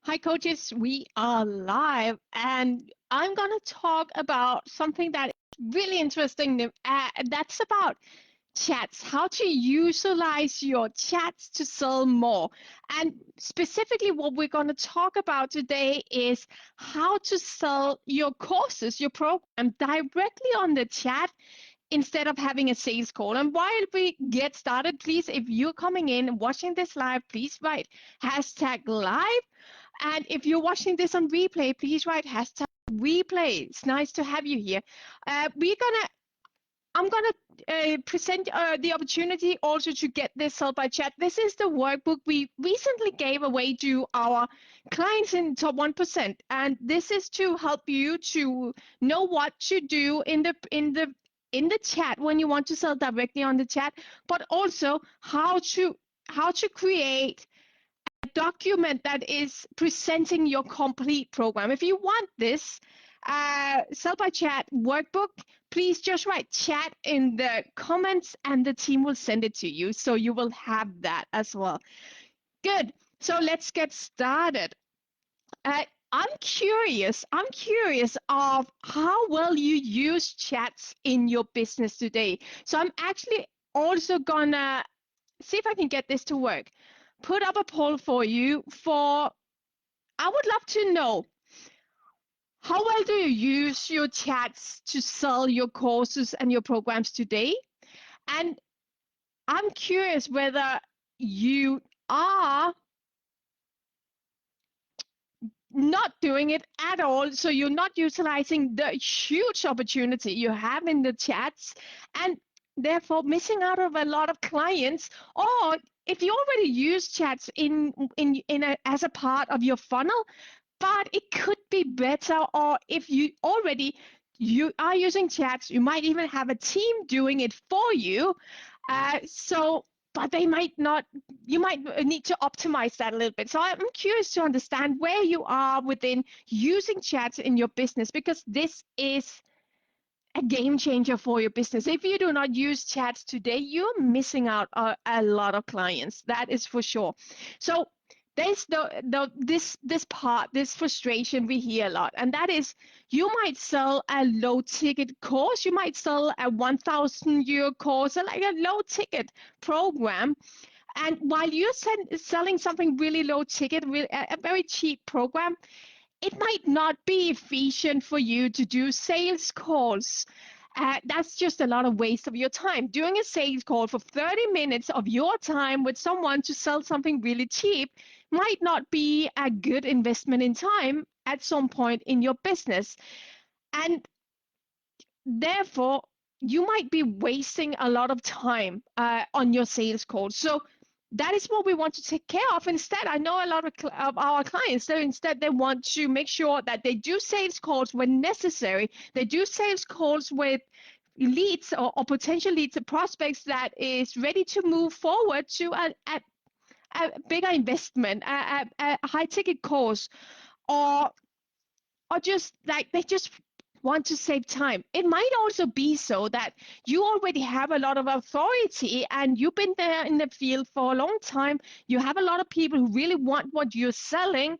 Hi, coaches. We are live, and I'm going to talk about something that is really interesting. That's about chats, how to utilize your chats to sell more. And specifically, what we're going to talk about today is how to sell your courses, your program directly on the chat instead of having a sales call. And while we get started, please, if you're coming in and watching this live, please write hashtag live, and if you're watching this on replay, please write hashtag replay. It's nice to have you here. I'm gonna present the opportunity also to get this sold by chat. This is the workbook we recently gave away to our clients in top 1%, and this is to help you to know what to do in the chat when you want to sell directly on the chat, but also how to create document that is presenting your complete program. If you want this sell by chat workbook, please just write chat in the comments and the team will send it to you. So you will have that as well. Good. So let's get started. Uh, I'm curious of how well you use chats in your business today. So I'm actually also gonna see if I can get this to work. Put up a poll for you for, I would love to know, how well do you use your chats to sell your courses and your programs today? And I'm curious whether you are not doing it at all. So you're not utilizing the huge opportunity you have in the chats and therefore missing out of a lot of clients. Or if you already use chats as a part of your funnel, but it could be better. Or if you are using chats, you might even have a team doing it for you. But they might not, you might need to optimize that a little bit. So I'm curious to understand where you are within using chats in your business, because this is a game changer for your business. If you do not use chats today, you're missing out a lot of clients. That is for sure. So there's this frustration we hear a lot, and that is you might sell a low ticket course, you might sell a 1,000 euro course, or like a low ticket program. And while you're selling something really low ticket, a very cheap program, it might not be efficient for you to do sales calls. That's just a lot of waste of your time. Doing a sales call for 30 minutes of your time with someone to sell something really cheap might not be a good investment in time at some point in your business. And therefore, you might be wasting a lot of time on your sales calls. So that is what we want to take care of. Instead, I know a lot of our clients, so instead they want to make sure that they do sales calls when necessary. They do sales calls with leads or potential leads and prospects that is ready to move forward to a bigger investment, a high ticket course, or just like they just want to save time. It might also be so that you already have a lot of authority and you've been there in the field for a long time. You have a lot of people who really want what you're selling.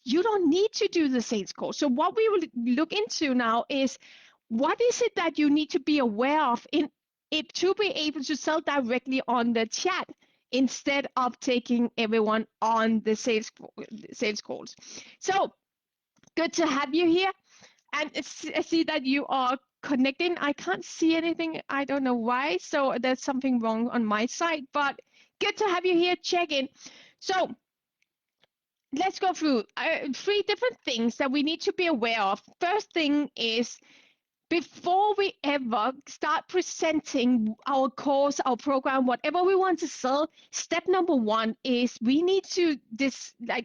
You don't need to do the sales call. So what we will look into now is, what is it that you need to be aware of in it to be able to sell directly on the chat instead of taking everyone on the sales calls. So good to have you here. And I see that you are connecting. I can't see anything. I don't know why. So there's something wrong on my side, but good to have you here. Check in. So let's go through three different things that we need to be aware of. First thing is, before we ever start presenting our course, our program, whatever we want to sell, step number one is we need to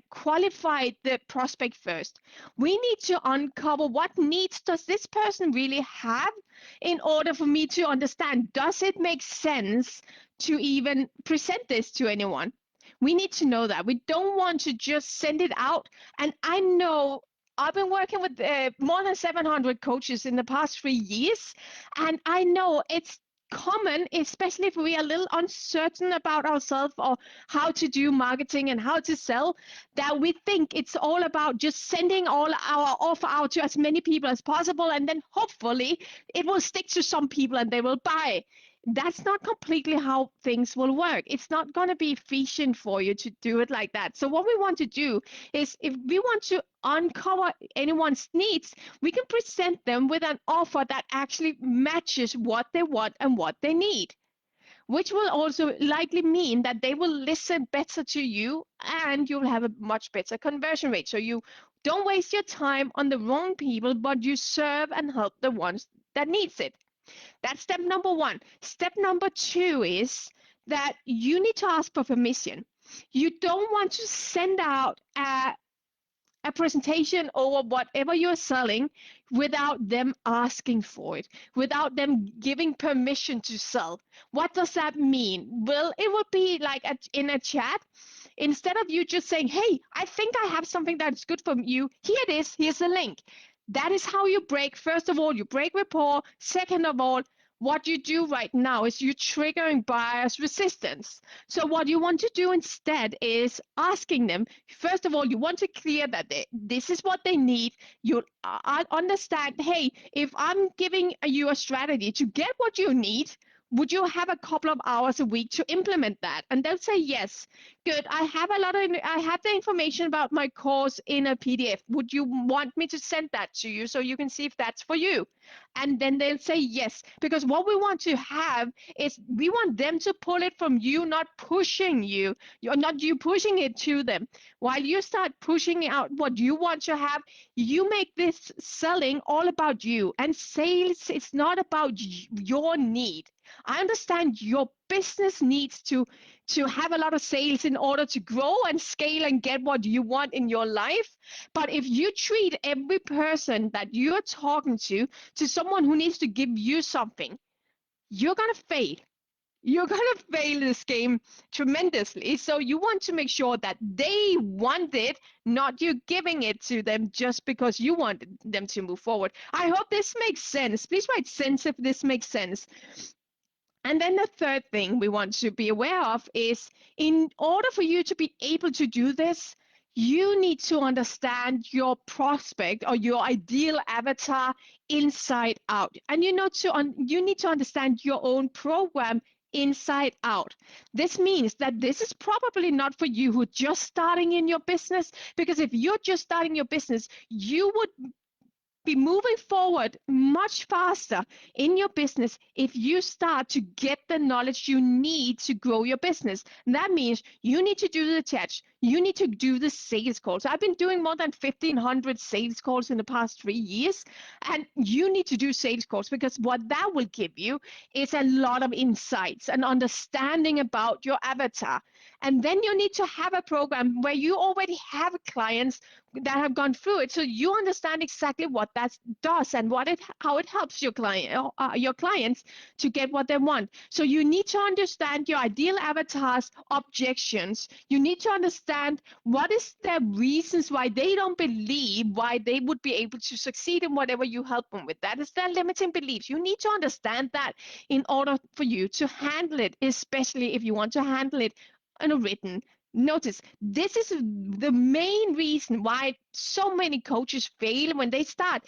qualify the prospect first. We need to uncover what needs does this person really have in order for me to understand, does it make sense to even present this to anyone? We need to know that. We don't want to just send it out. And I know I've been working with more than 700 coaches in the past 3 years, and I know it's common, especially if we are a little uncertain about ourselves or how to do marketing and how to sell, that we think it's all about just sending all our offer out to as many people as possible, and then hopefully it will stick to some people and they will buy. That's not completely how things will work. It's not going to be efficient for you to do it like that. So what we want to do is, if we want to uncover anyone's needs, we can present them with an offer that actually matches what they want and what they need, which will also likely mean that they will listen better to you and you'll have a much better conversion rate. So you don't waste your time on the wrong people, but you serve and help the ones that needs it. That's step number one. Step number two is that you need to ask for permission. You don't want to send out a presentation or whatever you're selling without them asking for it, without them giving permission to sell. What does that mean? Well, it would be like in a chat. Instead of you just saying, hey, I think I have something that's good for you, here it is, here's the link. That is how you break. First of all, you break rapport. Second of all, what you do right now is you're triggering buyer's resistance. So what you want to do instead is asking them, first of all, you want to clear that this is what they need. You understand, hey, if I'm giving you a strategy to get what you need, would you have a couple of hours a week to implement that? And they'll say yes. Good. I have the information about my course in a PDF. Would you want me to send that to you so you can see if that's for you? And then they'll say yes, because what we want to have is we want them to pull it from you, not pushing you. You're not you pushing it to them. While you start pushing out what you want to have, you make this selling all about you. And sales is not about your need. I understand your business needs to have a lot of sales in order to grow and scale and get what you want in your life. But if you treat every person that you're talking to someone who needs to give you something, you're going to fail. You're going to fail this game tremendously. So you want to make sure that they want it, not you giving it to them just because you want them to move forward. I hope this makes sense. Please write sense if this makes sense. And then the third thing we want to be aware of is, in order for you to be able to do this, you need to understand your prospect or your ideal avatar inside out. And you need to understand your own program inside out. This means that this is probably not for you who are just starting in your business, because if you're just starting your business, you would be moving forward much faster in your business if you start to get the knowledge you need to grow your business. And that means you need to do the chat. You need to do the sales calls. I've been doing more than 1,500 sales calls in the past 3 years, and you need to do sales calls, because what that will give you is a lot of insights and understanding about your avatar. And then you need to have a program where you already have clients that have gone through it, so you understand exactly what that does and how it helps your clients to get what they want. So you need to understand your ideal avatar's objections. You need to understand what is their reasons why they don't believe why they would be able to succeed in whatever you help them with. That is their limiting beliefs. You need to understand that in order for you to handle it, especially if you want to handle it in a written. Notice, this is the main reason why so many coaches fail when they start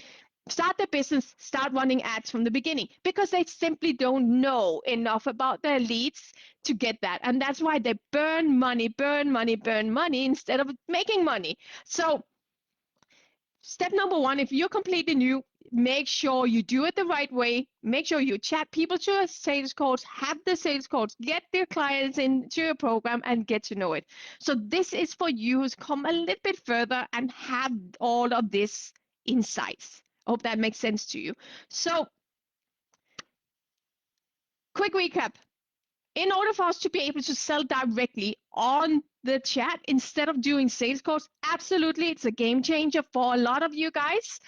their business, start running ads from the beginning, because they simply don't know enough about their leads to get that. And that's why they burn money instead of making money. So step number one, if you're completely new, make sure you do it the right way. Make sure you chat people to a sales calls, have the sales calls, get their clients into your program and get to know it. So this is for you who's come a little bit further and have all of this insights. I hope that makes sense to you. So quick recap. In order for us to be able to sell directly on the chat instead of doing sales calls, absolutely, it's a game changer for a lot of you guys.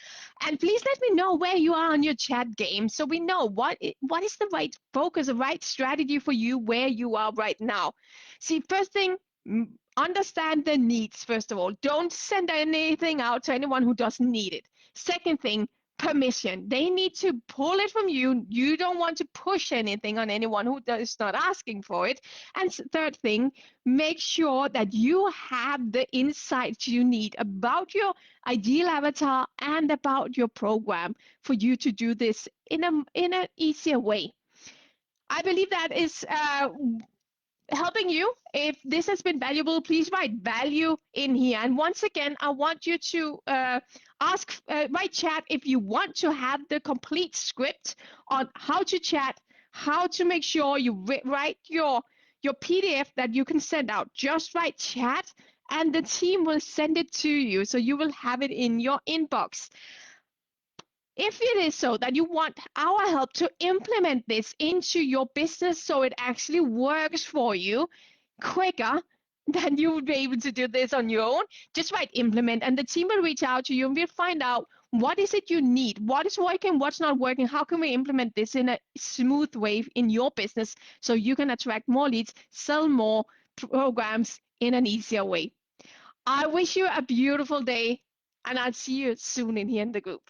And please let me know where you are on your chat game, so we know what is the right focus, the right strategy for you where you are right now. See, first thing, understand the needs. First of all, don't send anything out to anyone who doesn't need it. Second thing, permission. They need to pull it from you. You don't want to push anything on anyone who is not asking for it. And third thing, make sure that you have the insights you need about your ideal avatar and about your program for you to do this in an easier way. I believe that is helping you. If this has been valuable, please write value in here. And once again, I want you to write chat if you want to have the complete script on how to chat, how to make sure you write your PDF that you can send out. Just write chat and the team will send it to you. So you will have it in your inbox. If it is so that you want our help to implement this into your business so it actually works for you quicker than you would be able to do this on your own, just write implement and the team will reach out to you and we'll find out what is it you need, what is working, what's not working, how can we implement this in a smooth way in your business so you can attract more leads, sell more programs in an easier way. I wish you a beautiful day and I'll see you soon in here in the group.